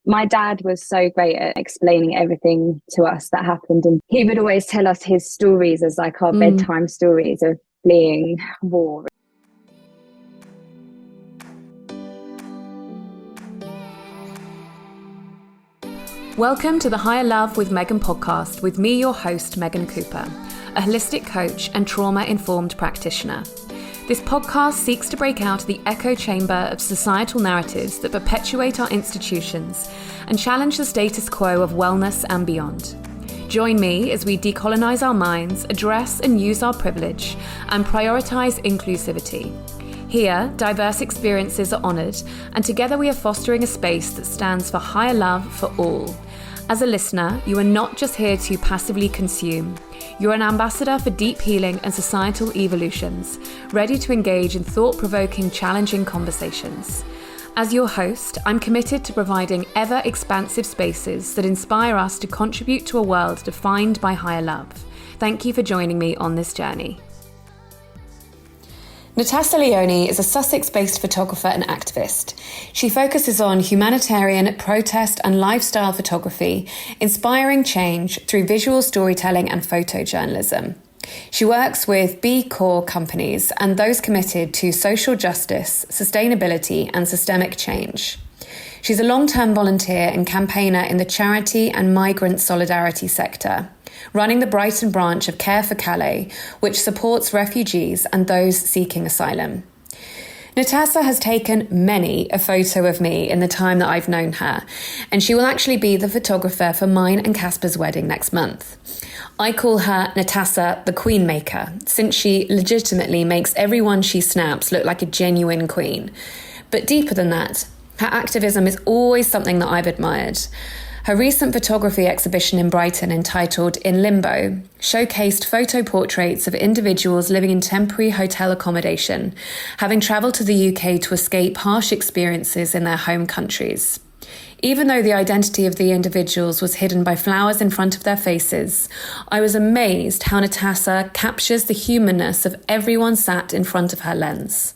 My dad was so great at explaining everything to us that happened. And he would always tell us his stories as like our bedtime stories of fleeing war. Welcome to the Higher Love with Megan podcast with me, your host, Megan Cooper, a holistic coach and trauma-informed practitioner. This podcast seeks to break out of the echo chamber of societal narratives that perpetuate our institutions and challenge the status quo of wellness and beyond. Join me as we decolonize our minds, address and use our privilege, and prioritize inclusivity. Here, diverse experiences are honoured, and together we are fostering a space that stands for higher love for all. As a listener, you are not just here to passively consume. You're an ambassador for deep healing and societal evolutions, ready to engage in thought-provoking, challenging conversations. As your host, I'm committed to providing ever-expansive spaces that inspire us to contribute to a world defined by higher love. Thank you for joining me on this journey. Natasa Leoni is a Sussex-based photographer and activist. She focuses on humanitarian, protest and lifestyle photography, inspiring change through visual storytelling and photojournalism. She works with B Corp companies and those committed to social justice, sustainability and systemic change. She's a long-term volunteer and campaigner in the charity and migrant solidarity sector, running the Brighton branch of Care for Calais, which supports refugees and those seeking asylum. Natasa has taken many a photo of me in the time that I've known her, and she will actually be the photographer for mine and Casper's wedding next month. I call her Natasa the Queen Maker, since she legitimately makes everyone she snaps look like a genuine queen. But deeper than that, her activism is always something that I've admired. Her recent photography exhibition in Brighton, entitled In Limbo, showcased photo portraits of individuals living in temporary hotel accommodation, having travelled to the UK to escape harsh experiences in their home countries. Even though the identity of the individuals was hidden by flowers in front of their faces, I was amazed how Natasa captures the humanness of everyone sat in front of her lens.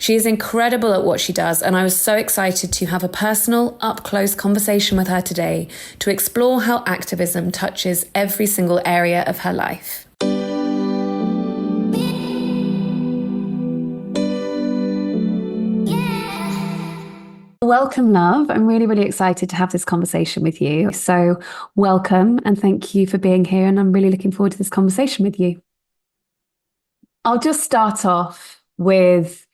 She is incredible at what she does, and I was so excited to have a personal, up-close conversation with her today to explore how activism touches every single area of her life. Welcome, love. I'm really, really excited to have this conversation with you. So welcome and thank you for being here, and I'm really looking forward to this conversation with you. I'll just start off with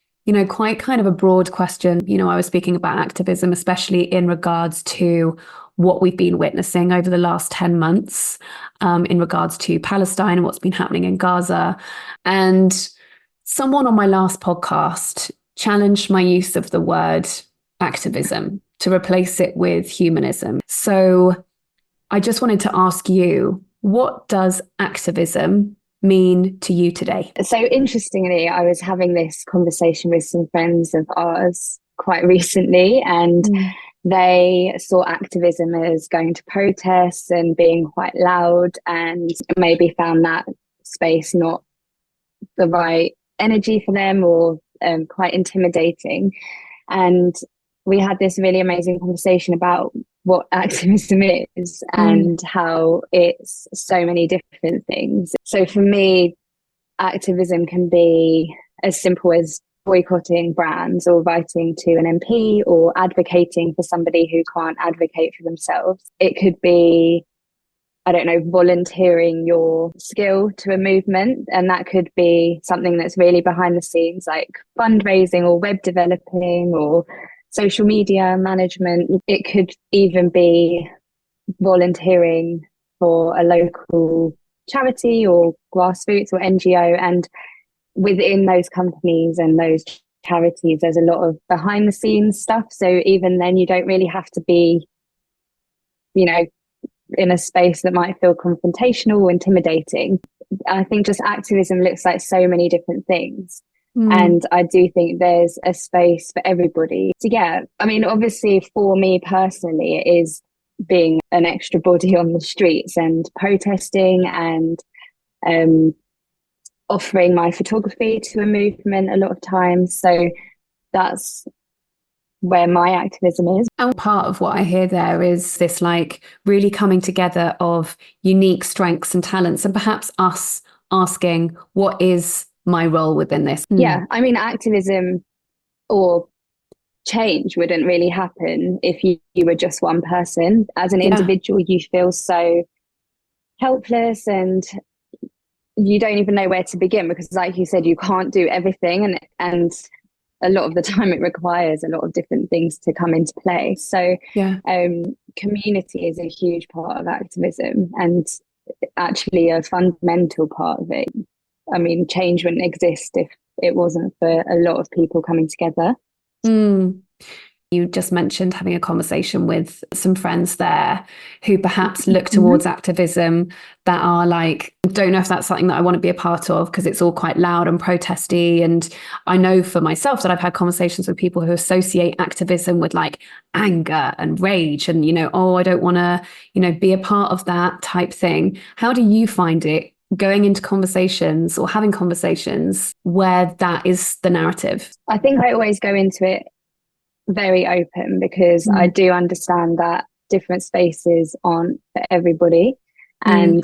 quite kind of a broad question. I was speaking about activism, especially in regards to what we've been witnessing over the last 10 months, in regards to Palestine and what's been happening in Gaza. And someone on my last podcast challenged my use of the word activism to replace it with humanism. So I just wanted to ask you, what does activism mean to you today? So interestingly, I was having this conversation with some friends of ours quite recently, and they saw activism as going to protests and being quite loud, and maybe found that space not the right energy for them, or quite intimidating. And we had this really amazing conversation about what activism is and how it's so many different things. So for me, activism can be as simple as boycotting brands, or writing to an MP, or advocating for somebody who can't advocate for themselves. It could be, volunteering your skill to a movement, and that could be something that's really behind the scenes, like fundraising or web developing or social media management. It could even be volunteering for a local charity or grassroots or NGO. And within those companies and those charities, there's a lot of behind the scenes stuff. So even then, you don't really have to be, in a space that might feel confrontational or intimidating. I think just activism looks like so many different things. And I do think there's a space for everybody. So obviously for me personally, it is being an extra body on the streets and protesting and offering my photography to a movement a lot of times. So that's where my activism is. And part of what I hear there is this like really coming together of unique strengths and talents, and perhaps us asking, what is my role within this? Yeah, I mean, activism or change wouldn't really happen if you were just one person. As an individual, you feel so helpless and you don't even know where to begin, because like you said, you can't do everything, and a lot of the time it requires a lot of different things to come into play. So community is a huge part of activism, and actually a fundamental part of it. I mean, change wouldn't exist if it wasn't for a lot of people coming together. You just mentioned having a conversation with some friends there who perhaps look towards activism that are like, don't know if that's something that I want to be a part of because it's all quite loud and protesty. And I know for myself that I've had conversations with people who associate activism with like anger and rage and, you know, oh, I don't want to, you know, be a part of that type thing. How do you find it going into conversations or having conversations where that is the narrative? I think I always go into it very open, because I do understand that different spaces aren't for everybody. And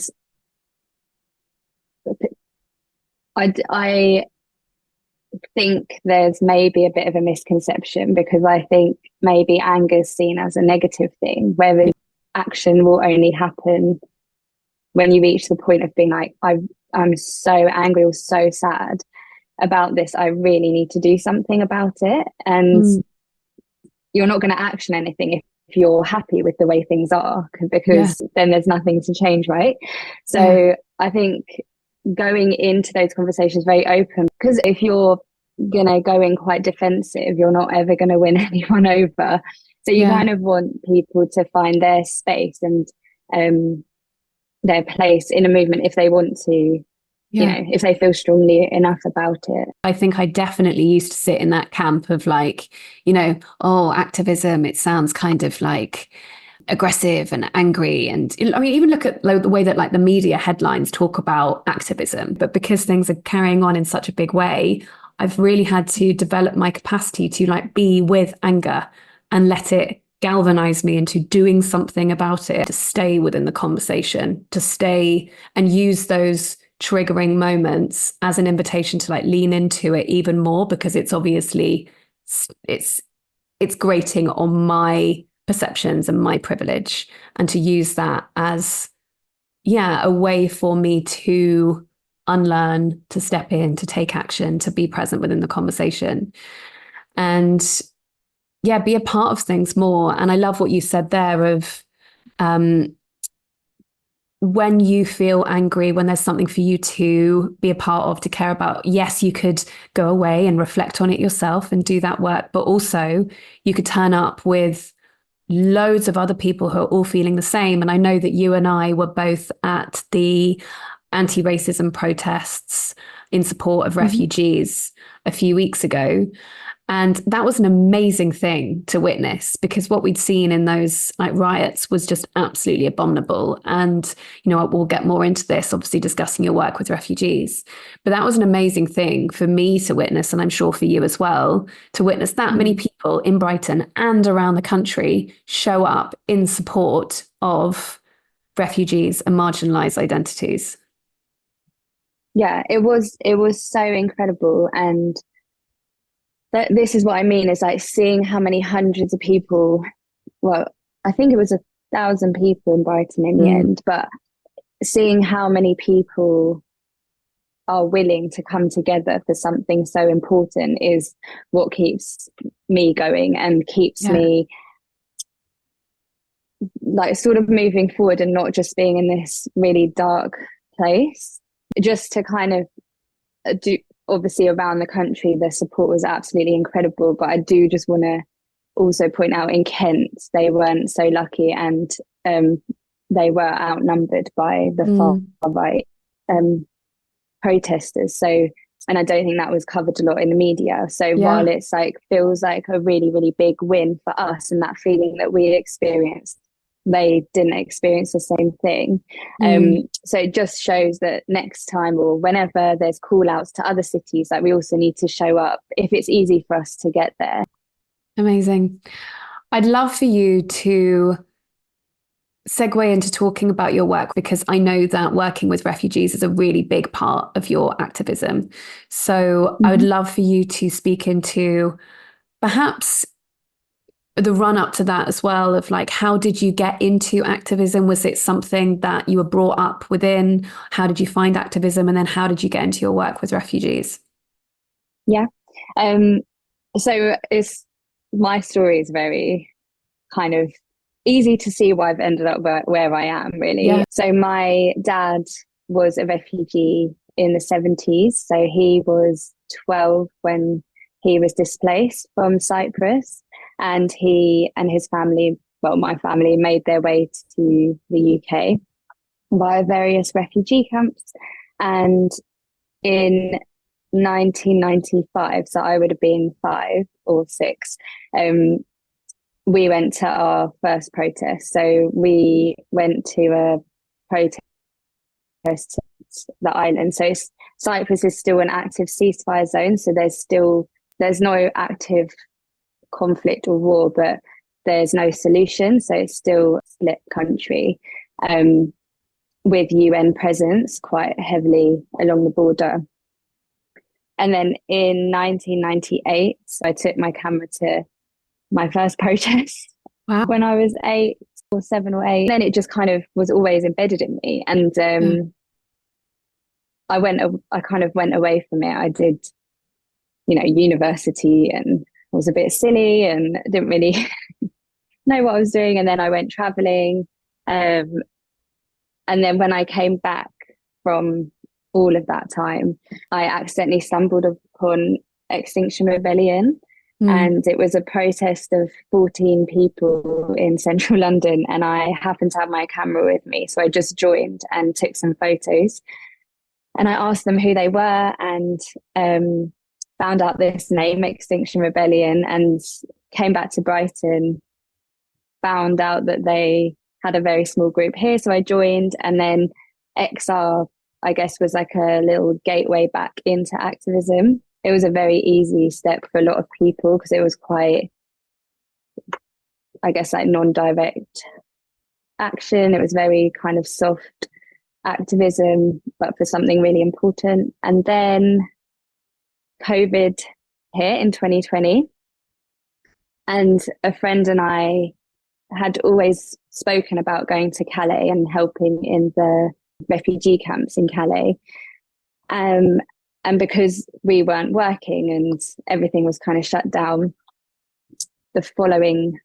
I think there's maybe a bit of a misconception, because I think maybe anger is seen as a negative thing, whereas action will only happen when you reach the point of being like, I'm so angry or so sad about this, I really need to do something about it. And you're not going to action anything if you're happy with the way things are, because then there's nothing to change, right? So I think going into those conversations very open, because if you're gonna go in quite defensive, you're not ever going to win anyone over. So you kind of want people to find their space and their place in a movement if they want to. You know, if they feel strongly enough about it. I think I definitely used to sit in that camp of like, you know, oh, activism, it sounds kind of like aggressive and angry. And I mean, even look at the way that like the media headlines talk about activism, but because things are carrying on in such a big way, I've really had to develop my capacity to like be with anger and let it galvanize me into doing something about it, to stay within the conversation, to stay and use those triggering moments as an invitation to like lean into it even more, because it's obviously it's grating on my perceptions and my privilege, and to use that as a way for me to unlearn, to step in, to take action, to be present within the conversation and be a part of things more. And I love what you said there of when you feel angry, when there's something for you to be a part of, to care about, yes, you could go away and reflect on it yourself and do that work, but also you could turn up with loads of other people who are all feeling the same. And I know that you and I were both at the anti-racism protests in support of refugees a few weeks ago. And that was an amazing thing to witness, because what we'd seen in those like riots was just absolutely abominable. And, you know, we'll get more into this, obviously discussing your work with refugees. But that was an amazing thing for me to witness, and I'm sure for you as well, to witness that many people in Brighton and around the country show up in support of refugees and marginalised identities. Yeah, it was so incredible. And this is what I mean, is like seeing how many hundreds of people, well, I think it was 1,000 people in Brighton in the end, but seeing how many people are willing to come together for something so important is what keeps me going and keeps me like sort of moving forward, and not just being in this really dark place. Just to kind of do, obviously around the country, the support was absolutely incredible. But I do just want to also point out in Kent, they weren't so lucky, and they were outnumbered by the far right protesters. So, and I don't think that was covered a lot in the media. So while it's like feels like a really, really big win for us, and that feeling that we experienced, they didn't experience the same thing. So it just shows that next time, or whenever there's call outs to other cities, like we also need to show up if it's easy for us to get there. Amazing. I'd love for you to segue into talking about your work, because I know that working with refugees is a really big part of your activism. So I would love for you to speak into perhaps the run up to that as well, of like, how did you get into activism? Was it something that you were brought up within? How did you find activism? And then how did you get into your work with refugees? Yeah. So my story is very kind of easy to see why I've ended up where I am, really. Yeah. So my dad was a refugee in the 70s. So he was 12 when he was displaced from Cyprus, and he and his family, well, my family, made their way to the UK via various refugee camps. And in 1995, so I would have been 5 or 6, we went to our first protest. So we went to a protest the island. So Cyprus is still an active ceasefire zone. So there's no active conflict or war, but there's no solution. So it's still a split country, with UN presence quite heavily along the border. And then in 1998, so I took my camera to my first protest. Wow. When I was 8 or 7 or 8. And then it just kind of was always embedded in me. And I kind of went away from it. I did, university, and was a bit silly and didn't really know what I was doing. And then I went traveling. And then when I came back from all of that time, I accidentally stumbled upon Extinction Rebellion. And it was a protest of 14 people in central London. And I happened to have my camera with me. So I just joined and took some photos. And I asked them who they were, and found out this name, Extinction Rebellion, and came back to Brighton, found out that they had a very small group here. So I joined, and then XR, I guess, was like a little gateway back into activism. It was a very easy step for a lot of people because it was quite, I guess, like non-direct action. It was very kind of soft activism, but for something really important. And then COVID hit in 2020. And a friend and I had always spoken about going to Calais and helping in the refugee camps in Calais. And because we weren't working and everything was kind of shut down, the following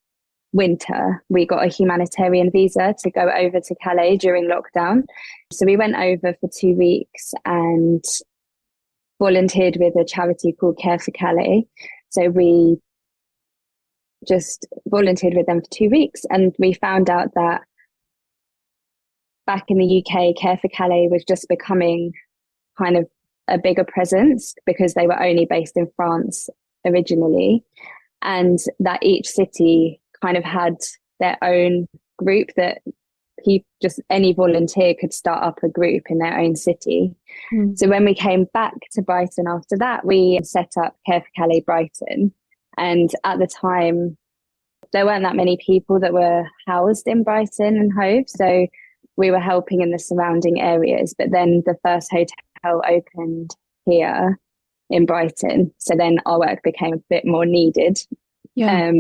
winter, we got a humanitarian visa to go over to Calais during lockdown. So we went over for 2 weeks and volunteered with a charity called Care for Calais. So we just volunteered with them for 2 weeks, and we found out that back in the UK, Care for Calais was just becoming kind of a bigger presence because they were only based in France originally, and that each city kind of had their own group that just any volunteer could start up a group in their own city. So when we came back to Brighton after that, we set up Care for Calais Brighton. And at the time, there weren't that many people that were housed in Brighton and Hove. So we were helping in the surrounding areas. But then the first hotel opened here in Brighton. So then our work became a bit more needed. Yeah.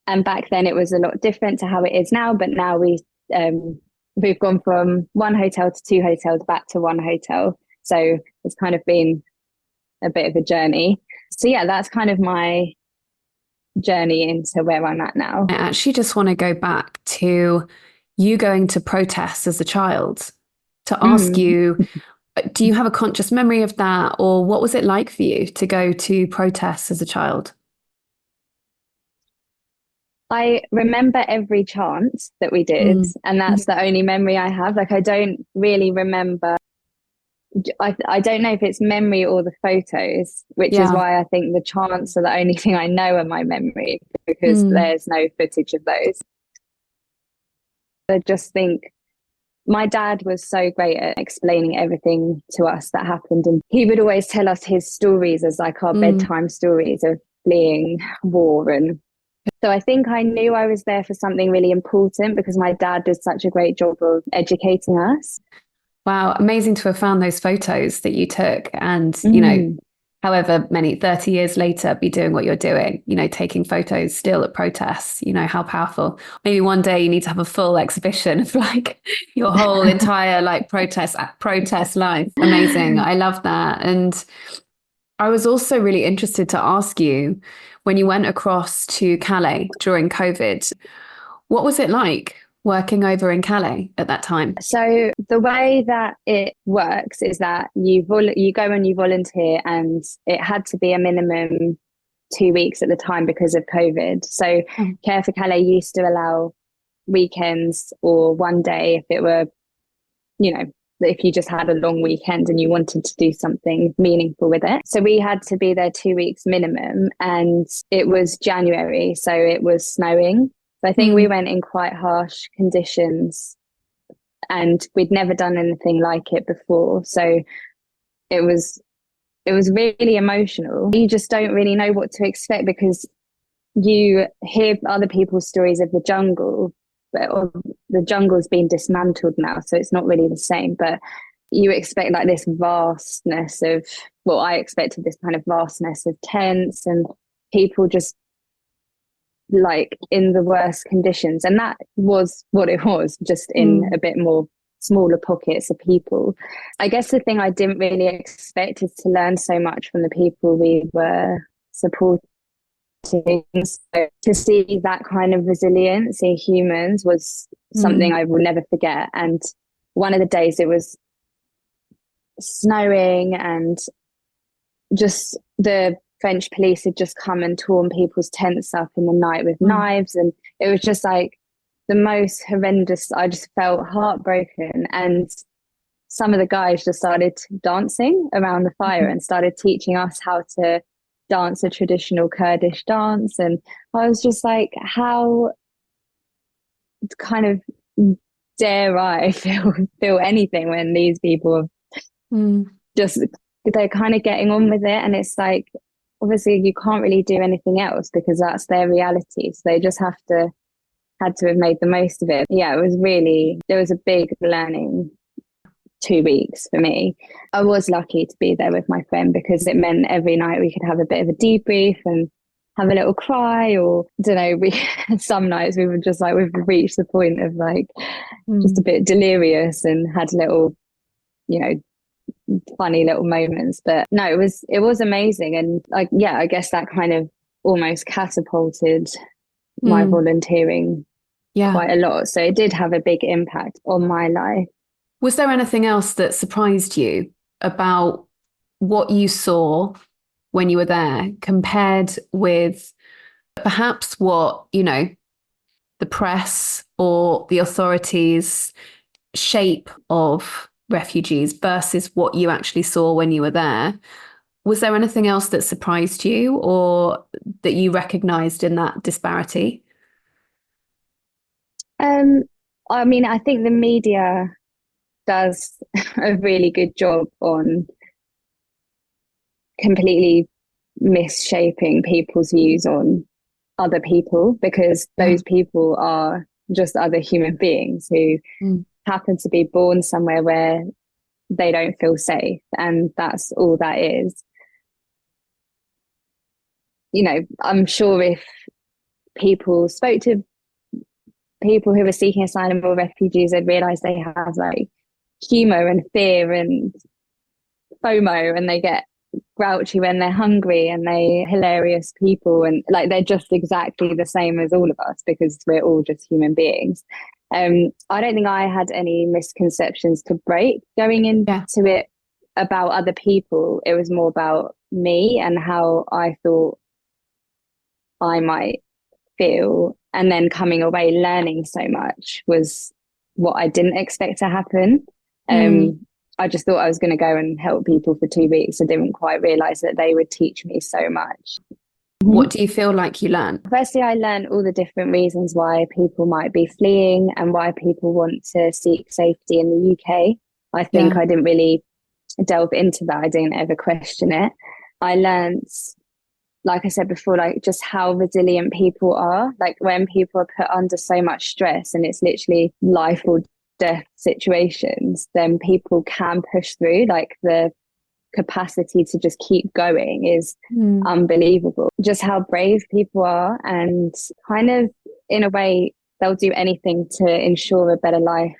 And back then it was a lot different to how it is now. But now we've gone from 1 hotel to 2 hotels back to 1 hotel. So it's kind of been a bit of a journey. So yeah, that's kind of my journey into where I'm at now. I actually just want to go back to you going to protests as a child, to ask you, do you have a conscious memory of that? Or what was it like for you to go to protests as a child? I remember every chant that we did, and that's the only memory I have. Like, I don't really remember. I don't know if it's memory or the photos, which is why I think the chants are the only thing I know in my memory, because there's no footage of those. I just think my dad was so great at explaining everything to us that happened. And he would always tell us his stories as like our bedtime stories of fleeing war. And so I think I knew I was there for something really important because my dad did such a great job of educating us. Wow, amazing to have found those photos that you took and, however many, 30 years later, be doing what you're doing, taking photos still at protests, how powerful. Maybe one day you need to have a full exhibition of like your whole entire like protest life. Amazing. I love that. And I was also really interested to ask you, when you went across to Calais during COVID, what was it like working over in Calais at that time? So the way that it works is that you go and you volunteer, and it had to be a minimum 2 weeks at the time because of COVID. So Care for Calais used to allow weekends or one day if it were, if you just had a long weekend and you wanted to do something meaningful with it. So we had to be there 2 weeks minimum, and it was January, so it was snowing. So I think we went in quite harsh conditions, and we'd never done anything like it before. So it was really emotional. You just don't really know what to expect because you hear other people's stories of the jungle, but the jungle's been dismantled now, so it's not really the same. But you expect like this vastness of, I expected this kind of vastness of tents and people just like in the worst conditions, and that was what it was, just in a bit more smaller pockets of people. I guess the thing I didn't really expect is to learn so much from the people we were supporting. So to see that kind of resilience in humans was something I will never forget. And one of the days it was snowing, and just the French police had just come and torn people's tents up in the night with knives, and it was just like the most horrendous. I just felt heartbroken, and some of the guys just started dancing around the fire and started teaching us how to dance a traditional Kurdish dance. And I was just like, how kind of dare I feel anything when these people just, they're kind of getting on with it. And it's like, obviously you can't really do anything else because that's their reality. So they just had to have made the most of it. Yeah, there was a big learning 2 weeks for me. I was lucky to be there with my friend because it meant every night we could have a bit of a debrief and have a little cry, or I don't know, some nights we were just like, we've reached the point of like just a bit delirious and had little, funny little moments. But no, it was amazing. And I guess that kind of almost catapulted my volunteering quite a lot. So it did have a big impact on my life. Was there anything else that surprised you about what you saw when you were there compared with perhaps what, the press or the authorities shape of refugees versus what you actually saw when you were there? Was there anything else that surprised you or that you recognized in that disparity? I mean, I think the media does a really good job on completely misshaping people's views on other people, because those people are just other human beings who happen to be born somewhere where they don't feel safe, and that's all that is. I'm sure if people spoke to people who were seeking asylum or refugees, they'd realize they have like humor and fear and FOMO, and they get grouchy when they're hungry, and they're hilarious people, and like they're just exactly the same as all of us because we're all just human beings. I don't think I had any misconceptions to break going into it about other people. It was more about me and how I thought I might feel, and then coming away learning so much was what I didn't expect to happen. I just thought I was going to go and help people for 2 weeks. I didn't quite realize that they would teach me so much. What do you feel like you learned? Firstly, I learned all the different reasons why people might be fleeing and why people want to seek safety in the UK. I think I didn't really delve into that. I didn't ever question it. I learned like I said before, like just how resilient people are. Like when people are put under so much stress and it's literally life or death situations, then people can push through. Like the capacity to just keep going is unbelievable. Just how brave people are, and kind of in a way they'll do anything to ensure a better life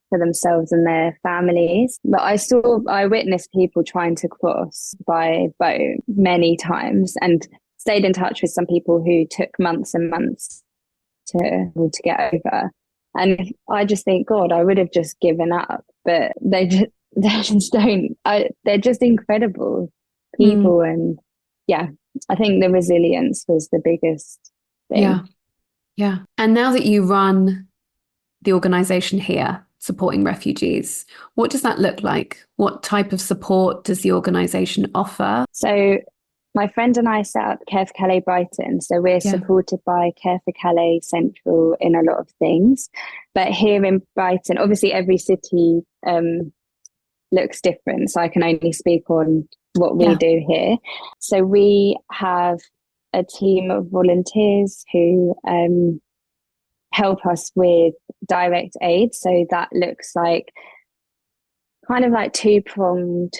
for themselves and their families. But I witnessed people trying to cross by boat many times, and stayed in touch with some people who took months and months to get over. And I just think, God, I would have just given up, but they just don't. They're just incredible people. And yeah, I think the resilience was the biggest thing. Yeah. And now that you run the organisation here supporting refugees, what does that look like? What type of support does the organisation offer? So my friend and I set up Care for Calais Brighton. So we're supported by Care for Calais Central in a lot of things. But here in Brighton, obviously every city looks different. So I can only speak on what we do here. So we have a team of volunteers who help us with direct aid. So that looks like kind of like two-pronged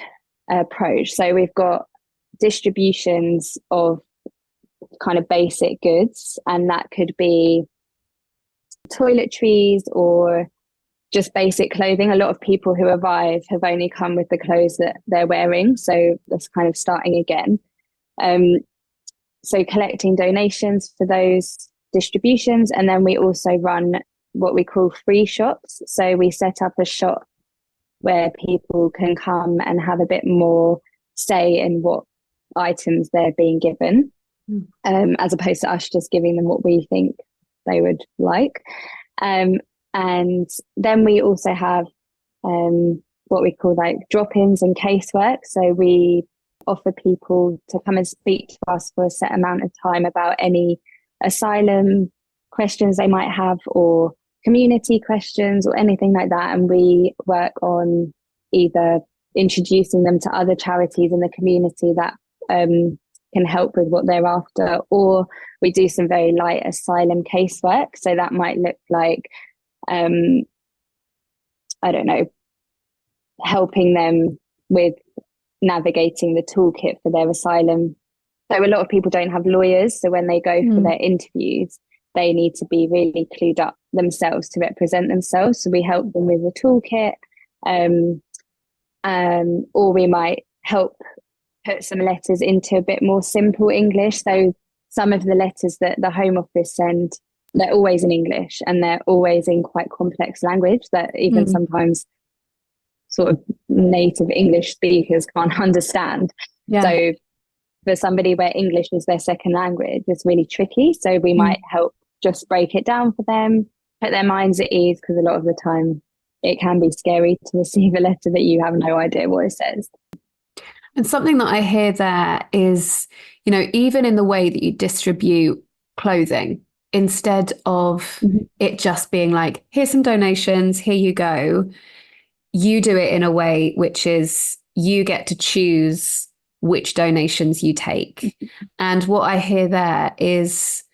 approach. So we've got distributions of kind of basic goods, and that could be toiletries or just basic clothing. A lot of people who arrive have only come with the clothes that they're wearing, so that's kind of starting again. So collecting donations for those distributions, and then we also run what we call free shops. So we set up a shop where people can come and have a bit more say in what items they're being given, as opposed to us just giving them what we think they would like. And then we also have what we call like drop-ins and casework. So we offer people to come and speak to us for a set amount of time about any asylum questions they might have, or community questions, or anything like that. And we work on either introducing them to other charities in the community that can help with what they're after, or we do some very light asylum casework. So that might look like, I don't know, helping them with navigating the toolkit for their asylum. So a lot of people don't have lawyers, so when they go for their interviews, they need to be really clued up themselves to represent themselves. So we help them with the toolkit, or we might help put some letters into a bit more simple English. So some of the letters that the Home Office send, they're always in English, and they're always in quite complex language that even sometimes sort of native English speakers can't understand. So for somebody where English is their second language, it's really tricky. So we might help just break it down for them, put their minds at ease, because a lot of the time it can be scary to receive a letter that you have no idea what it says. And something that I hear there is, you know, even in the way that you distribute clothing, instead of it just being like, here's some donations, here you go, you do it in a way which is you get to choose which donations you take. And what I hear there is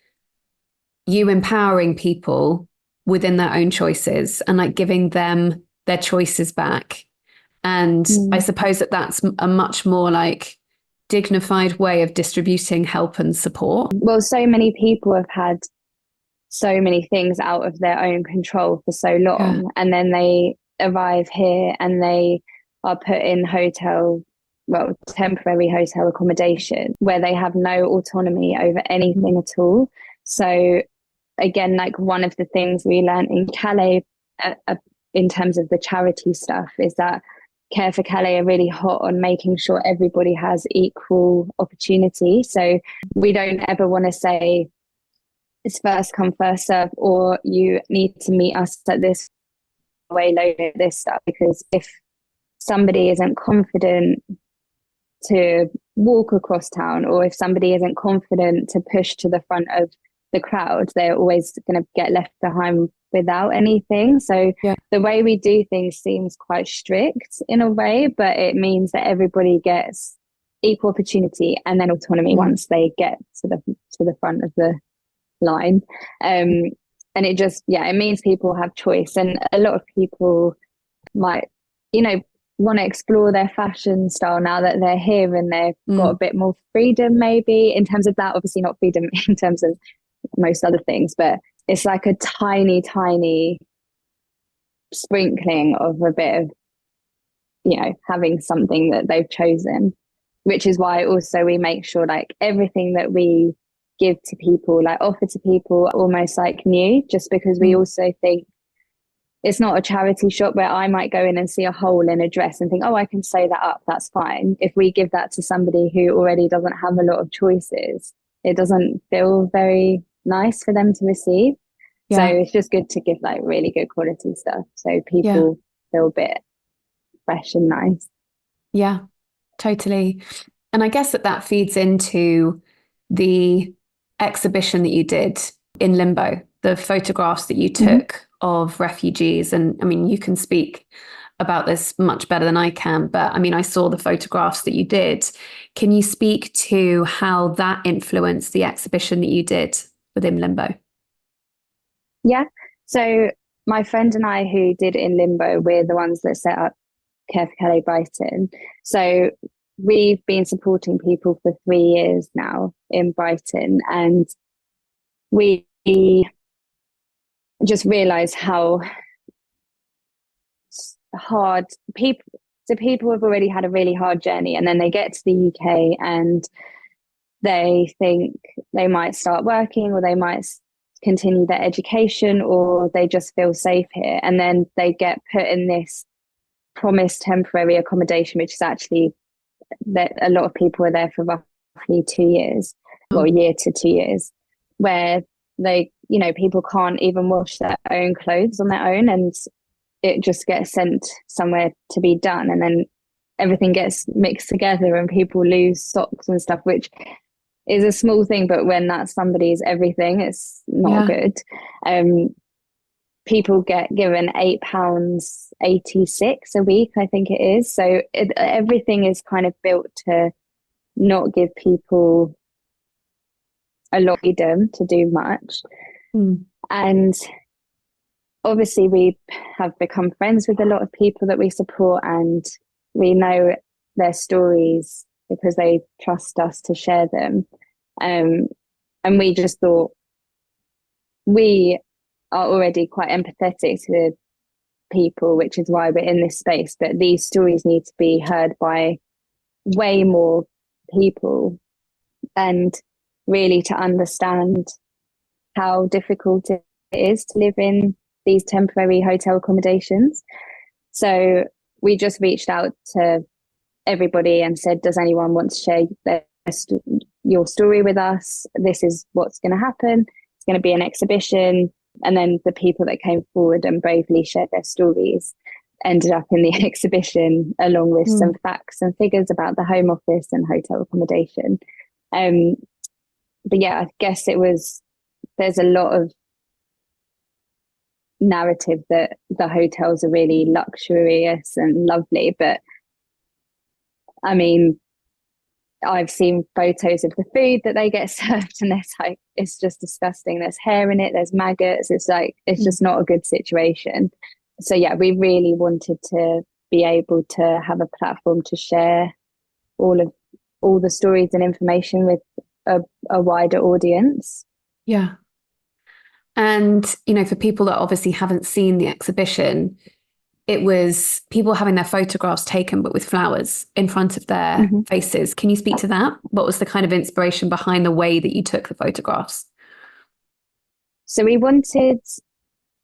you empowering people within their own choices and like giving them their choices back. And I suppose that that's a much more like dignified way of distributing help and support. Well, so many people have had so many things out of their own control for so long, and then they arrive here and they are put in temporary hotel accommodation where they have no autonomy over anything at all. So again, like one of the things we learned in Calais in terms of the charity stuff is that Care for Calais are really hot on making sure everybody has equal opportunity. So we don't ever want to say it's first come, first serve, or you need to meet us at this way, load this stuff, because if somebody isn't confident to walk across town, or if somebody isn't confident to push to the front of the crowd, they're always going to get left behind without anything. So the way we do things seems quite strict in a way, but it means that everybody gets equal opportunity and then autonomy once they get to the front of the line. And it just, it means people have choice, and a lot of people might, want to explore their fashion style now that they're here and they've got a bit more freedom, maybe in terms of that. Obviously not freedom in terms of most other things, but it's like a tiny sprinkling of a bit of, having something that they've chosen, which is why also we make sure like everything that we give to people, like offer to people, almost like new, just because we also think it's not a charity shop where I might go in and see a hole in a dress and think, oh, I can sew that up, that's fine. If we give that to somebody who already doesn't have a lot of choices, it doesn't feel very nice for them to receive. So it's just good to give like really good quality stuff so people feel a bit fresh and nice. Yeah, totally. And I guess that feeds into the exhibition that you did in Limbo, the photographs that you took of refugees. And I mean, you can speak about this much better than I can, but I mean, I saw the photographs that you did. Can you speak to how that influenced the exhibition that you did within Limbo? Yeah. So my friend and I who did in Limbo, we're the ones that set up Care for Calais Brighton. So we've been supporting people for 3 years now in Brighton, and we just realised how hard people have already had a really hard journey, and then they get to the UK and they think they might start working, or they might continue their education, or they just feel safe here, and then they get put in this promised temporary accommodation, which is actually that a lot of people are there for roughly 2 years, or a year to 2 years, where they, people can't even wash their own clothes on their own, and it just gets sent somewhere to be done, and then everything gets mixed together and people lose socks and stuff, which is a small thing, but when that's somebody's everything, it's not good. People get given £8.86 a week, I think it is. So everything is kind of built to not give people a lot of freedom to do much. And obviously we have become friends with a lot of people that we support, and we know their stories because they trust us to share them. And we just thought, we are already quite empathetic to people, which is why we're in this space, but these stories need to be heard by way more people, and really to understand how difficult it is to live in these temporary hotel accommodations. So we just reached out to everybody and said, does anyone want to share your story with us? This is what's going to happen. It's going to be an exhibition. And then the people that came forward and bravely shared their stories ended up in the exhibition, along with some facts and figures about the Home Office and hotel accommodation. But I guess there's a lot of narrative that the hotels are really luxurious and lovely, but I mean, I've seen photos of the food that they get served, and there's like, it's just disgusting. There's hair in it, there's maggots. It's like, it's just not a good situation. So we really wanted to be able to have a platform to share all the stories and information with a wider audience. Yeah. And, for people that obviously haven't seen the exhibition, it was people having their photographs taken, but with flowers in front of their faces. Can you speak to that? What was the kind of inspiration behind the way that you took the photographs? So we wanted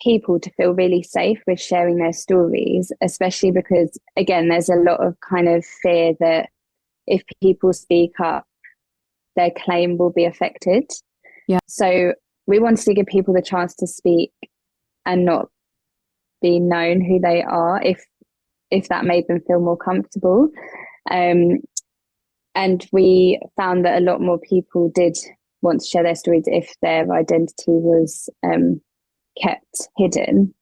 people to feel really safe with sharing their stories, especially because, again, there's a lot of kind of fear that if people speak up, their claim will be affected. Yeah. So we wanted to give people the chance to speak and not be known who they are, if that made them feel more comfortable. And we found that a lot more people did want to share their stories if their identity was kept hidden.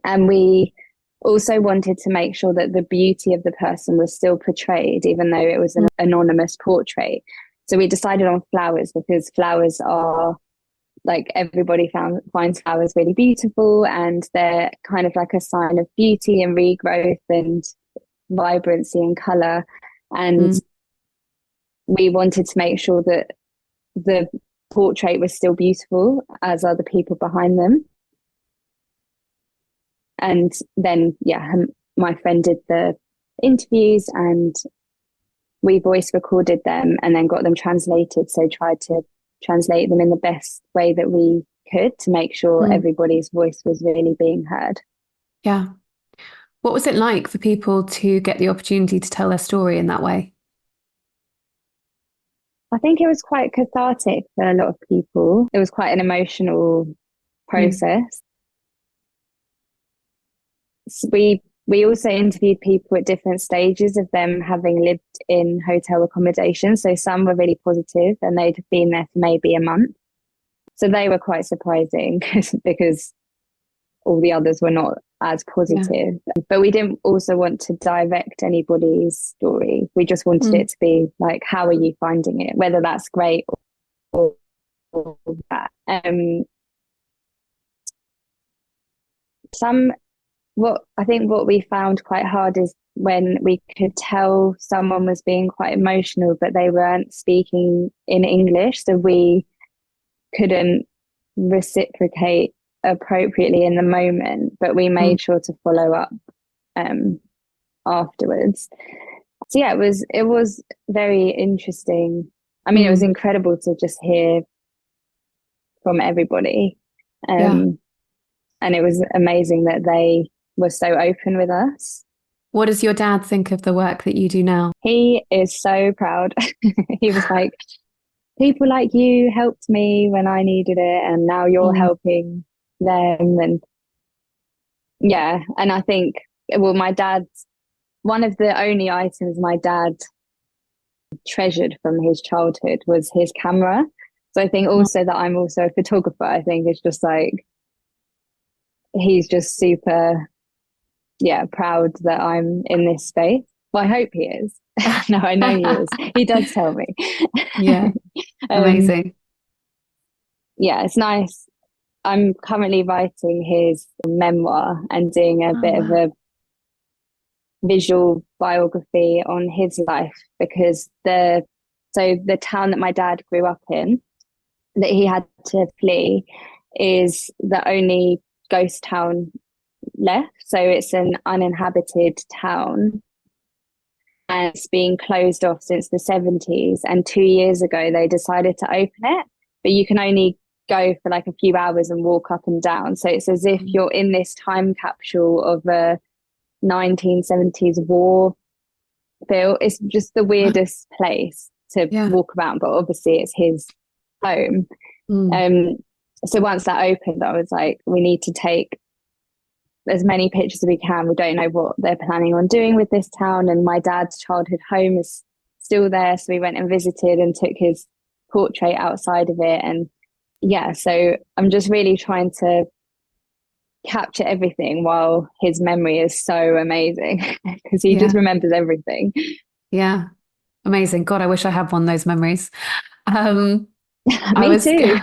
And we also wanted to make sure that the beauty of the person was still portrayed, even though it was an anonymous portrait. So we decided on flowers because flowers are like, everybody finds flowers really beautiful, and they're kind of like a sign of beauty and regrowth and vibrancy and color. And we wanted to make sure that the portrait was still beautiful, as are the people behind them. And then, my friend did the interviews, and we voice recorded them and then got them translated. So tried to translate them in the best way that we could to make sure everybody's voice was really being heard. Yeah. What was it like for people to get the opportunity to tell their story in that way? I think it was quite cathartic for a lot of people. It was quite an emotional process. So we also interviewed people at different stages of them having lived in hotel accommodation. So some were really positive and they'd been there for maybe a month. So they were quite surprising because all the others were not as positive. But we didn't also want to direct anybody's story. We just wanted it to be like, how are you finding it? Whether that's great or that. What we found quite hard is when we could tell someone was being quite emotional, but they weren't speaking in English, so we couldn't reciprocate appropriately in the moment, but we made sure to follow up afterwards. So yeah, it was very interesting. I mean, it was incredible to just hear from everybody. And it was amazing that they were so open with us. What does your dad think of the work that you do now? He is so proud. He was like, people like you helped me when I needed it, and now you're helping them. And yeah, and I think, well, my dad's one of the only items my dad treasured from his childhood was his camera. So I think also that I'm also a photographer, I think it's just like, he's just super, proud that I'm in this space. Well, I hope he is. No, I know he is. He does tell me. Yeah. Amazing. Yeah, it's nice. I'm currently writing his memoir and doing a bit of a visual biography on his life, because the town that my dad grew up in, that he had to flee, is the only ghost town left. So it's an uninhabited town, and it's been closed off since the 70s. And 2 years ago, they decided to open it, but you can only go for like a few hours and walk up and down. So it's as if you're in this time capsule of a 1970s war feel. It's just the weirdest place to walk around, but obviously it's his home. So once that opened, I was like, we need to take as many pictures as we can. We don't know what they're planning on doing with this town, and my dad's childhood home is still there, so we went and visited and took his portrait outside of it. And so I'm just really trying to capture everything while his memory is so amazing, because he just remembers everything. Yeah, amazing. God, I wish I had one of those memories. Me too.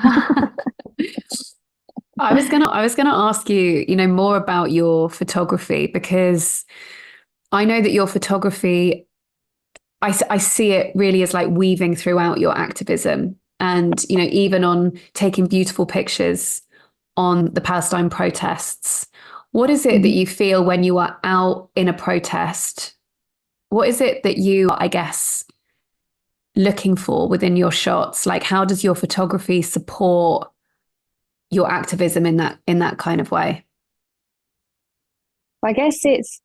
I was gonna ask you, more about your photography, because I know that your photography, I see it really as like weaving throughout your activism, and even on taking beautiful pictures on the Palestine protests. What is it that you feel when you are out in a protest? What is it that you, I guess, looking for within your shots? Like, how does your photography support your activism in that kind of way? I guess it's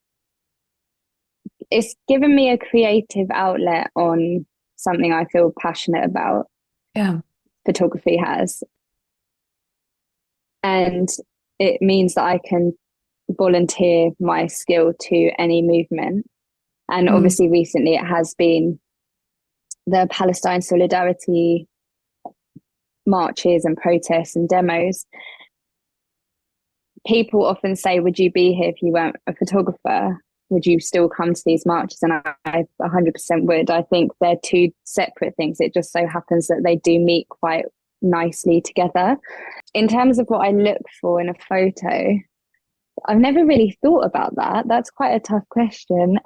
given me a creative outlet on something I feel passionate about. Photography has. And it means that I can volunteer my skill to any movement. And obviously recently it has been the Palestine solidarity marches and protests and demos. people often say, would you be here if you weren't a photographer? Would you still come to these marches? And I 100% would. I think they're two separate things. It just so happens that they do meet quite nicely together. In terms of what I look for in a photo, I've never really thought about that. That's quite a tough question.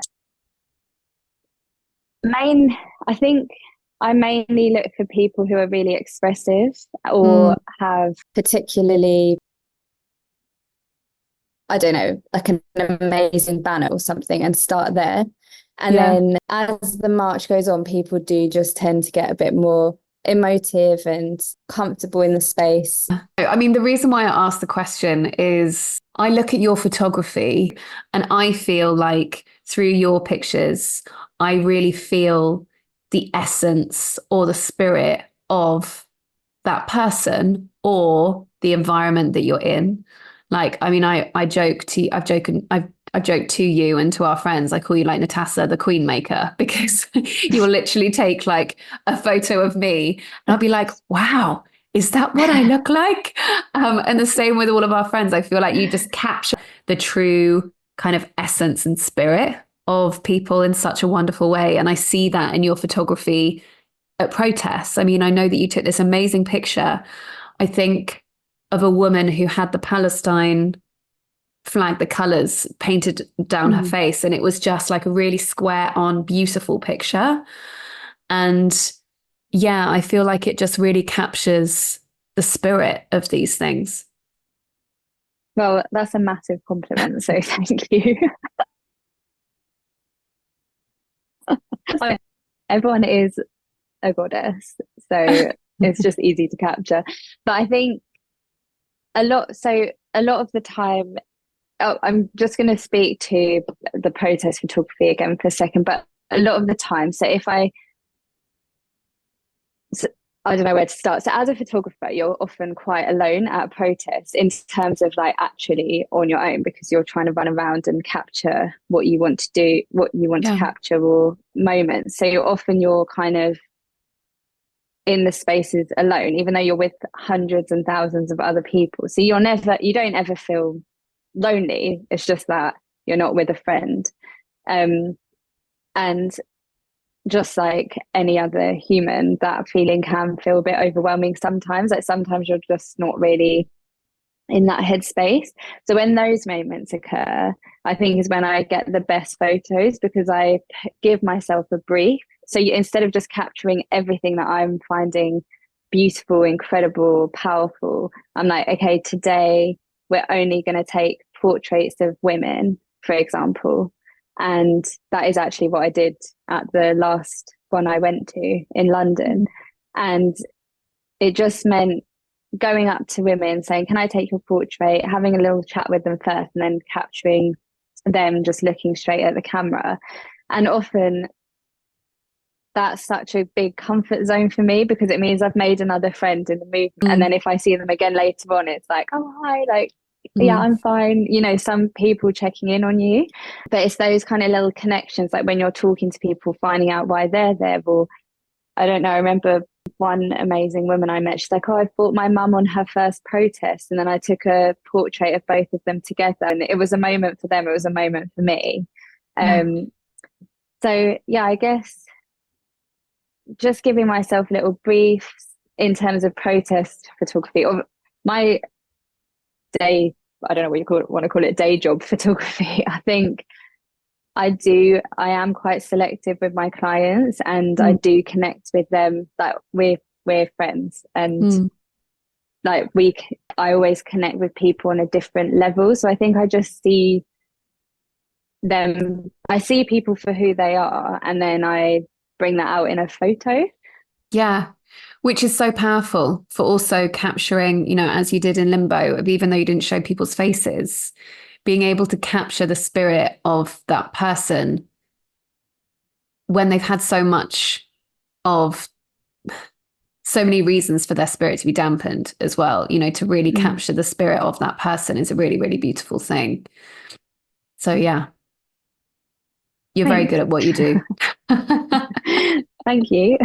I think I mainly look for people who are really expressive or have particularly, I don't know, like an amazing banner or something, and start there. And then as the march goes on, people do just tend to get a bit more emotive and comfortable in the space. I mean, the reason why I asked the question is I look at your photography and I feel like through your pictures, I really feel the essence or the spirit of that person or the environment that you're in. Like, I mean, I've joked to you and to our friends, I call you like Natasa, the queen maker, because you will literally take like a photo of me and I'll be like, wow, is that what I look like? And the same with all of our friends. I feel like you just capture the true kind of essence and spirit of people in such a wonderful way. And I see that in your photography at protests. I mean, I know that you took this amazing picture, I think, of a woman who had the Palestine flag, the colours painted down her face. And it was just like a really square on, beautiful picture. And yeah, I feel like it just really captures the spirit of these things. Well, that's a massive compliment. So thank you. Everyone is a goddess, so it's just easy to capture. But I think a lot of the time, I'm just going to speak to the protest photography again for a second, but a lot of the time, I don't know where to start. So as a photographer, you're often quite alone at a protest in terms of like actually on your own, because you're trying to run around and capture what you want to do, what you want to capture, or moments. So you're kind of in the spaces alone, even though you're with hundreds and thousands of other people. So you don't ever feel lonely. It's just that you're not with a friend. And just like any other human, that feeling can feel a bit overwhelming sometimes. Like sometimes you're just not really in that headspace. So when those moments occur, I think is when I get the best photos, because I give myself a brief. So instead of just capturing everything that I'm finding beautiful, incredible, powerful, I'm like, okay, today we're only going to take portraits of women, for example. And that is actually what I did at the last one I went to in London. And it just meant going up to women saying, can I take your portrait, having a little chat with them first, and then capturing them just looking straight at the camera. And often that's such a big comfort zone for me, because it means I've made another friend in the movement. And then if I see them again later on, it's like, oh, hi, like, yeah, I'm fine. You know, some people checking in on you, but it's those kind of little connections, like when you're talking to people, finding out why they're there. Or I don't know, I remember one amazing woman I met, she's like, oh, I brought my mum on her first protest, and then I took a portrait of both of them together, and it was a moment for them, it was a moment for me. So yeah, I guess just giving myself little briefs in terms of protest photography, or my day, I don't know what you want to call it, day job photography. I think I am quite selective with my clients, and I do connect with them, like we're friends, and like I always connect with people on a different level. So I think I just see people for who they are, and then I bring that out in a photo. Yeah, which is so powerful for also capturing, you know, as you did in Limbo, even though you didn't show people's faces, being able to capture the spirit of that person when they've had so many reasons for their spirit to be dampened as well, you know, to really capture the spirit of that person is a really, really beautiful thing. So yeah, you're very good at what you do. Thank you.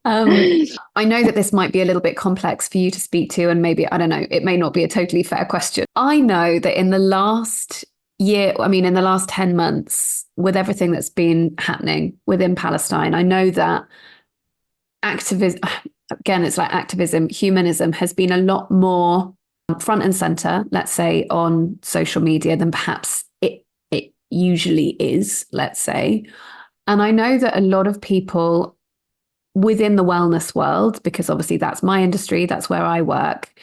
I know that this might be a little bit complex for you to speak to, and maybe, I don't know, it may not be a totally fair question. I know that in the last year, I mean, in the last 10 months, with everything that's been happening within Palestine, I know that activism, again, it's like activism, humanism has been a lot more front and center, let's say, on social media than perhaps it usually is, let's say. And I know that a lot of people within the wellness world, because obviously that's my industry, that's where I work,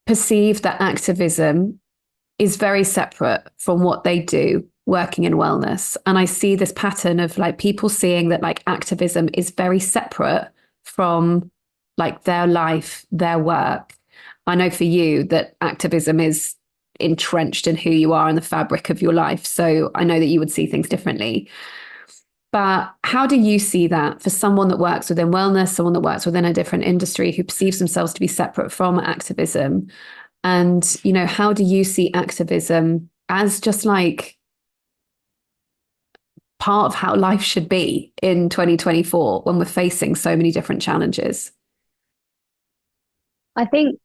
perceive that activism is very separate from what they do working in wellness. And I see this pattern of like people seeing that like activism is very separate from like their life, their work. I know for you that activism is entrenched in who you are and the fabric of your life. So I know that you would see things differently. But how do you see that for someone that works within wellness, someone that works within a different industry who perceives themselves to be separate from activism? And, you know, how do you see activism as just like part of how life should be in 2024 when we're facing so many different challenges? I think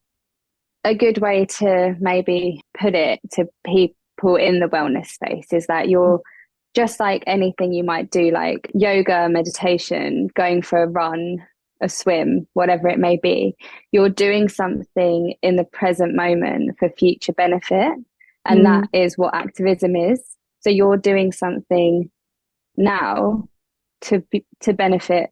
a good way to maybe put it to people in the wellness space is that you're just like anything you might do, like yoga, meditation, going for a run, a swim, whatever it may be. You're doing something in the present moment for future benefit. And that is what activism is. So you're doing something now to benefit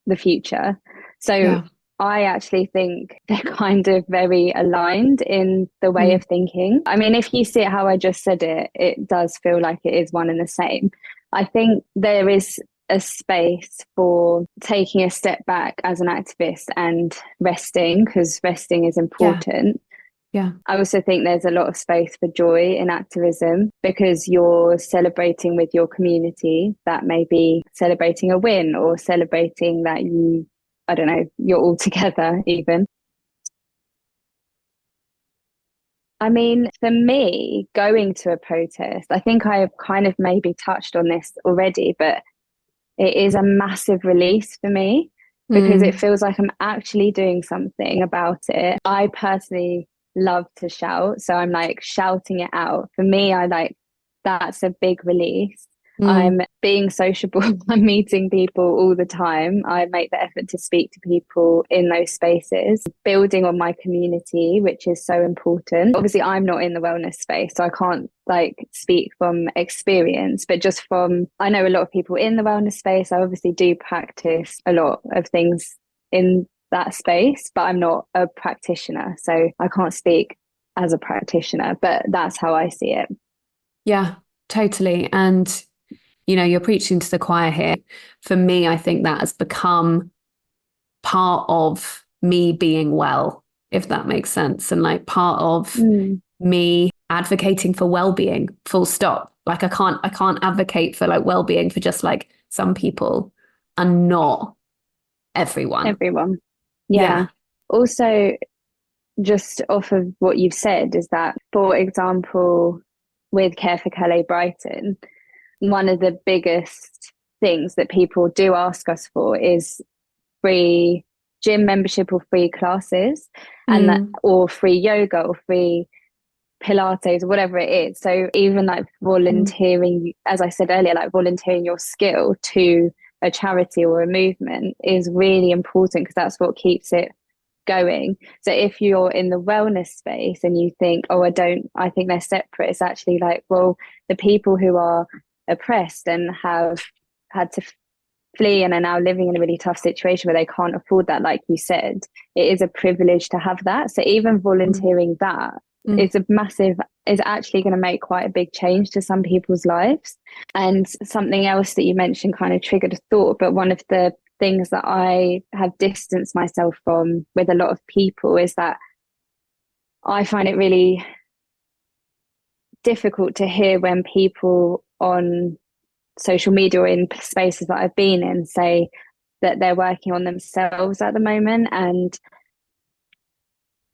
the future. So I actually think they're kind of very aligned in the way of thinking. I mean, if you see it how I just said it, it does feel like it is one and the same. I think there is a space for taking a step back as an activist and resting, because resting is important. Yeah. I also think there's a lot of space for joy in activism because you're celebrating with your community. That may be celebrating a win or celebrating that you, I don't know, you're all together even. I mean, for me, going to a protest, I think I have kind of maybe touched on this already, but it is a massive release for me because it feels like I'm actually doing something about it. I personally love to shout, so I'm like shouting it out. For me, that's a big release. I'm being sociable. I'm meeting people all the time. I make the effort to speak to people in those spaces, building on my community, which is so important. Obviously, I'm not in the wellness space, so I can't like speak from experience, but just from, I know a lot of people in the wellness space. I obviously do practice a lot of things in that space, but I'm not a practitioner, so I can't speak as a practitioner, but that's how I see it. Yeah, totally. And you know, you're preaching to the choir here. For me, I think that has become part of me being well, if that makes sense. And like part of me advocating for well-being, full stop. Like I can't advocate for like well-being for just like some people and not everyone. Yeah. Also, just off of what you've said is that, for example, with Care for Calais Brighton, one of the biggest things that people do ask us for is free gym membership or free classes and that, or free yoga or free Pilates or whatever it is. So even like volunteering, as I said earlier, like volunteering your skill to a charity or a movement is really important because that's what keeps it going. So if you're in the wellness space and you think, oh, I think they're separate, it's actually like, well, the people who are oppressed and have had to flee and are now living in a really tough situation where they can't afford that, like you said, it is a privilege to have that. So even volunteering that is actually going to make quite a big change to some people's lives. And something else that you mentioned kind of triggered a thought, but one of the things that I have distanced myself from with a lot of people is that I find it really difficult to hear when people on social media or in spaces that I've been in say that they're working on themselves at the moment, and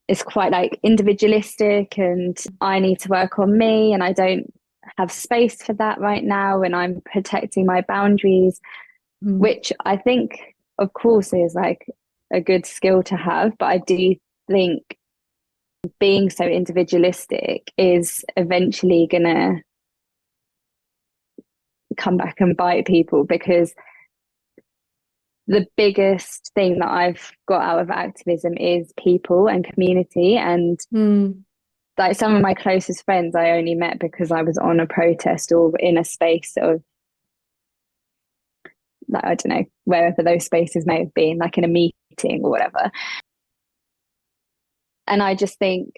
it's quite like individualistic and I need to work on me and I don't have space for that right now and I'm protecting my boundaries. which I think, of course, is like a good skill to have. But I do think being so individualistic is eventually gonna come back and bite people, because the biggest thing that I've got out of activism is people and community. And like some of my closest friends I only met because I was on a protest or in a space of, like, I don't know, wherever those spaces may have been, like in a meeting or whatever. And I just think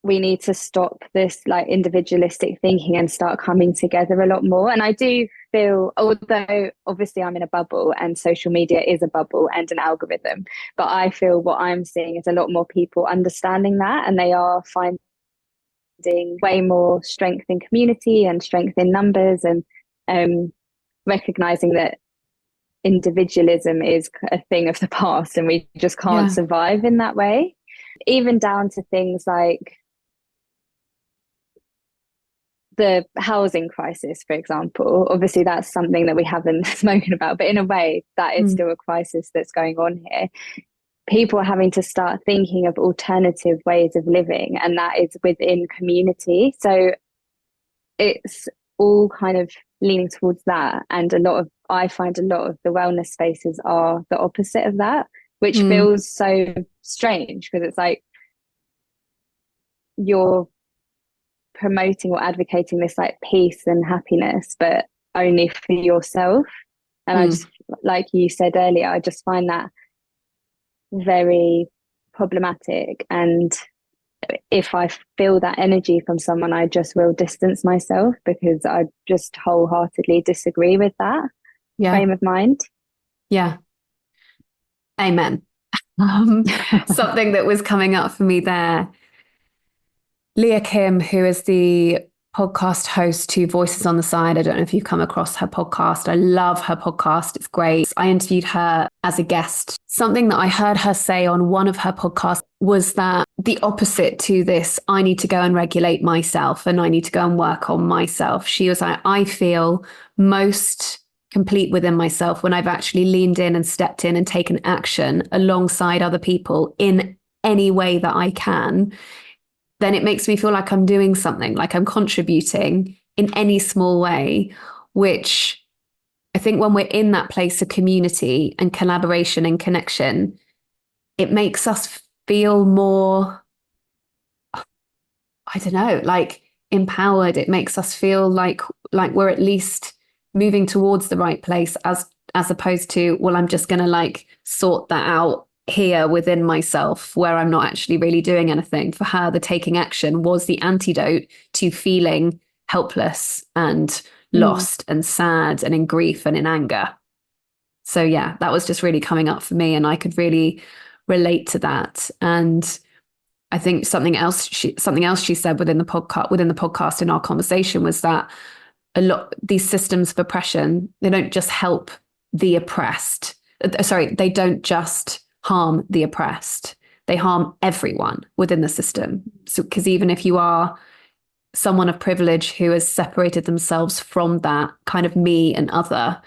we need to stop this like individualistic thinking and start coming together a lot more. And I do feel, although obviously I'm in a bubble and social media is a bubble and an algorithm, but I feel what I'm seeing is a lot more people understanding that, and they are finding way more strength in community and strength in numbers, and recognizing that individualism is a thing of the past and we just can't survive in that way. Even down to things like the housing crisis, for example. Obviously that's something that we haven't spoken about, but in a way that is still a crisis that's going on here. People are having to start thinking of alternative ways of living, and that is within community. So it's all kind of leaning towards that. And I find a lot of the wellness spaces are the opposite of that, which feels so strange, because it's like you're promoting or advocating this like peace and happiness, but only for yourself. And I just, like you said earlier, I just find that very problematic. And if I feel that energy from someone, I just will distance myself, because I just wholeheartedly disagree with that frame of mind. Yeah. Amen. Something that was coming up for me there. Leah Kim, who is the podcast host to Voices on the Side. I don't know if you've come across her podcast. I love her podcast. It's great. I interviewed her as a guest. Something that I heard her say on one of her podcasts was that the opposite to this, I need to go and regulate myself and I need to go and work on myself. She was like, I feel most complete within myself when I've actually leaned in and stepped in and taken action alongside other people in any way that I can. Then it makes me feel like I'm doing something, like I'm contributing in any small way, which I think when we're in that place of community and collaboration and connection, it makes us feel more, I don't know, like empowered. It makes us feel like we're at least moving towards the right place, as opposed to, well, I'm just going to like sort that out here within myself where I'm not actually really doing anything. For her, the taking action was the antidote to feeling helpless and lost and sad and in grief and in anger. So yeah, that was just really coming up for me, and I could really relate to that. And I think something else she said within the podcast in our conversation was that a lot these systems of oppression, they don't just help the oppressed. They don't just harm the oppressed, they harm everyone within the system. So, because even if you are someone of privilege who has separated themselves from that kind of me and other,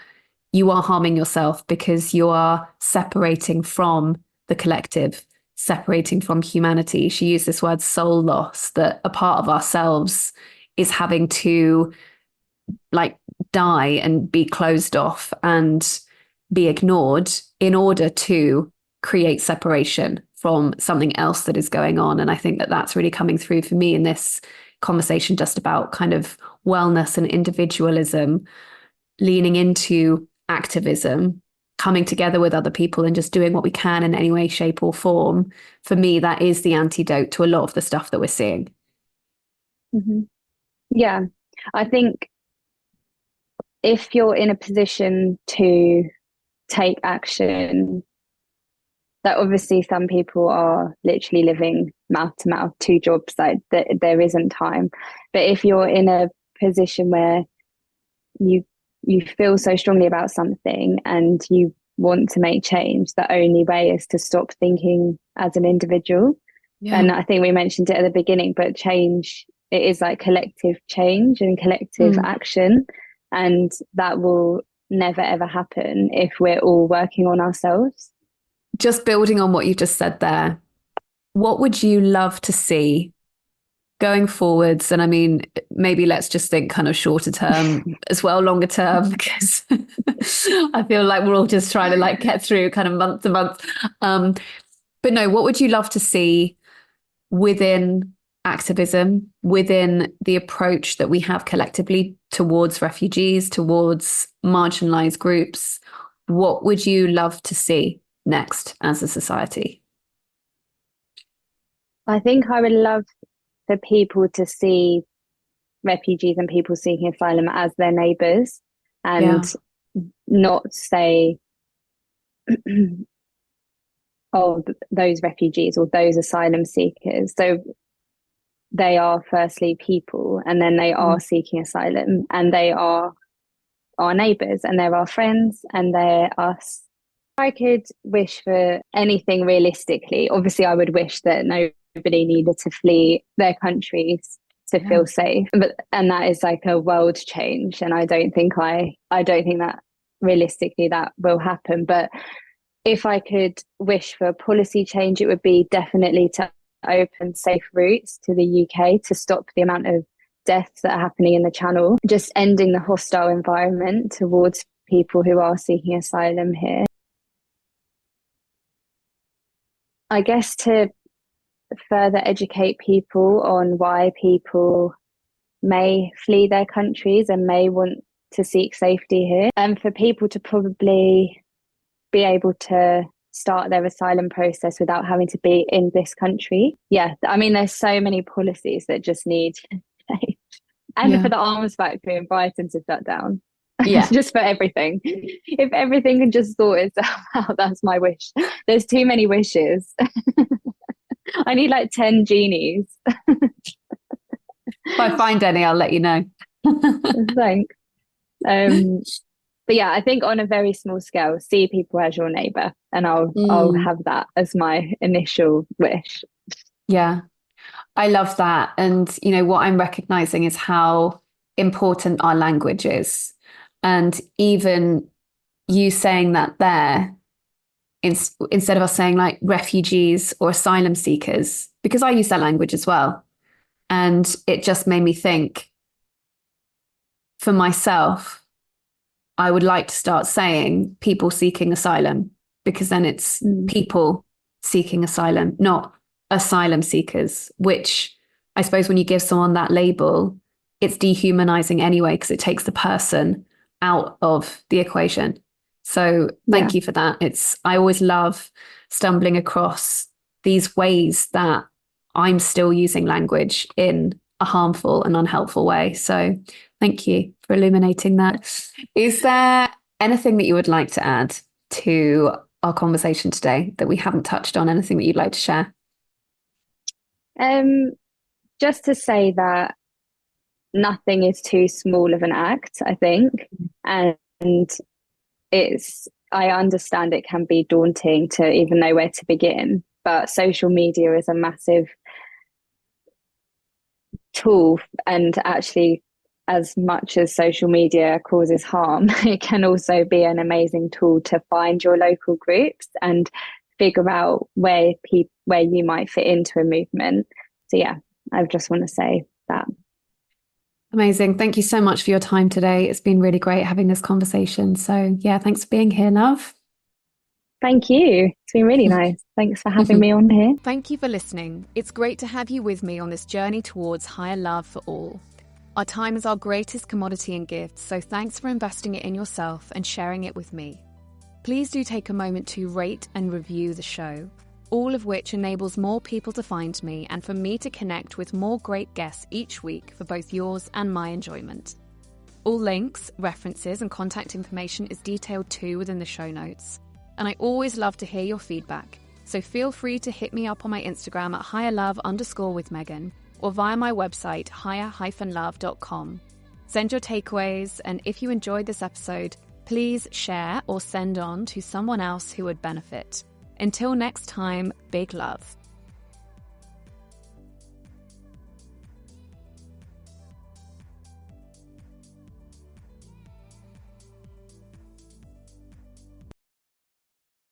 you are harming yourself, because you are separating from the collective, separating from humanity. She used this word soul loss, that a part of ourselves is having to like die and be closed off and be ignored in order to create separation from something else that is going on. And I think that that's really coming through for me in this conversation, just about kind of wellness and individualism, leaning into activism, coming together with other people and just doing what we can in any way, shape or form. For me, that is the antidote to a lot of the stuff that we're seeing. Yeah, I think if you're in a position to take action, that obviously some people are literally living mouth to mouth, 2 jobs, like there isn't time. But if you're in a position where you feel so strongly about something and you want to make change, the only way is to stop thinking as an individual. And I think we mentioned it at the beginning, but change, it is like collective change and collective action, and that will never ever happen if we're all working on ourselves. Just building on what you just said there, what would you love to see going forwards? And I mean, maybe let's just think kind of shorter term as well, longer term, because I feel like we're all just trying to like get through kind of month to month. But no, what would you love to see within activism, within the approach that we have collectively towards refugees, towards marginalized groups? What would you love to see next as a society? I think I would love for people to see refugees and people seeking asylum as their neighbours, and not say, oh, those refugees or those asylum seekers. So they are firstly people, and then they are seeking asylum, and they are our neighbours, and they're our friends, and they're us. I could wish for anything realistically. Obviously, I would wish that nobody needed to flee their countries to feel safe, and that is like a world change, and I don't think that realistically that will happen. But if I could wish for policy change, it would be definitely to open safe routes to the UK to stop the amount of deaths that are happening in the Channel, just ending the hostile environment towards people who are seeking asylum here. I guess to further educate people on why people may flee their countries and may want to seek safety here, and for people to probably be able to start their asylum process without having to be in this country. Yeah, I mean, there's so many policies that just need change. And for the arms factory in Brighton to shut down. Yeah. Just for everything. If everything can just sort itself out, that's my wish. There's too many wishes. I need like 10 genies. If I find any, I'll let you know. Thanks. But yeah, I think on a very small scale, see people as your neighbour, and I'll have that as my initial wish. Yeah, I love that. And, you know, what I'm recognizing is how important our language is. And even you saying that there, instead of us saying like refugees or asylum seekers, because I use that language as well. And it just made me think, for myself, I would like to start saying people seeking asylum, because then it's people seeking asylum, not asylum seekers, which I suppose when you give someone that label, it's dehumanizing anyway, because it takes the person out of the equation. So thank you for that. I always love stumbling across these ways that I'm still using language in a harmful and unhelpful way. So thank you for illuminating that. Is there anything that you would like to add to our conversation today that we haven't touched on? Anything that you'd like to share? Just to say that nothing is too small of an act, I think. And I understand it can be daunting to even know where to begin, but social media is a massive tool, and actually, as much as social media causes harm, it can also be an amazing tool to find your local groups and figure out where you might fit into a movement. So yeah, I just want to say that. Amazing. Thank you so much for your time today. It's been really great having this conversation. So yeah, thanks for being here, love. Thank you. It's been really nice. Thanks for having me on here. Thank you for listening. It's great to have you with me on this journey towards higher love for all. Our time is our greatest commodity and gift, so thanks for investing it in yourself and sharing it with me. Please do take a moment to rate and review the show, all of which enables more people to find me and for me to connect with more great guests each week for both yours and my enjoyment. All links, references and contact information is detailed too within the show notes. And I always love to hear your feedback, so feel free to hit me up on my Instagram at higherlove_with_Megan or via my website higher-love.com. Send your takeaways, and if you enjoyed this episode, please share or send on to someone else who would benefit. Until next time, big love.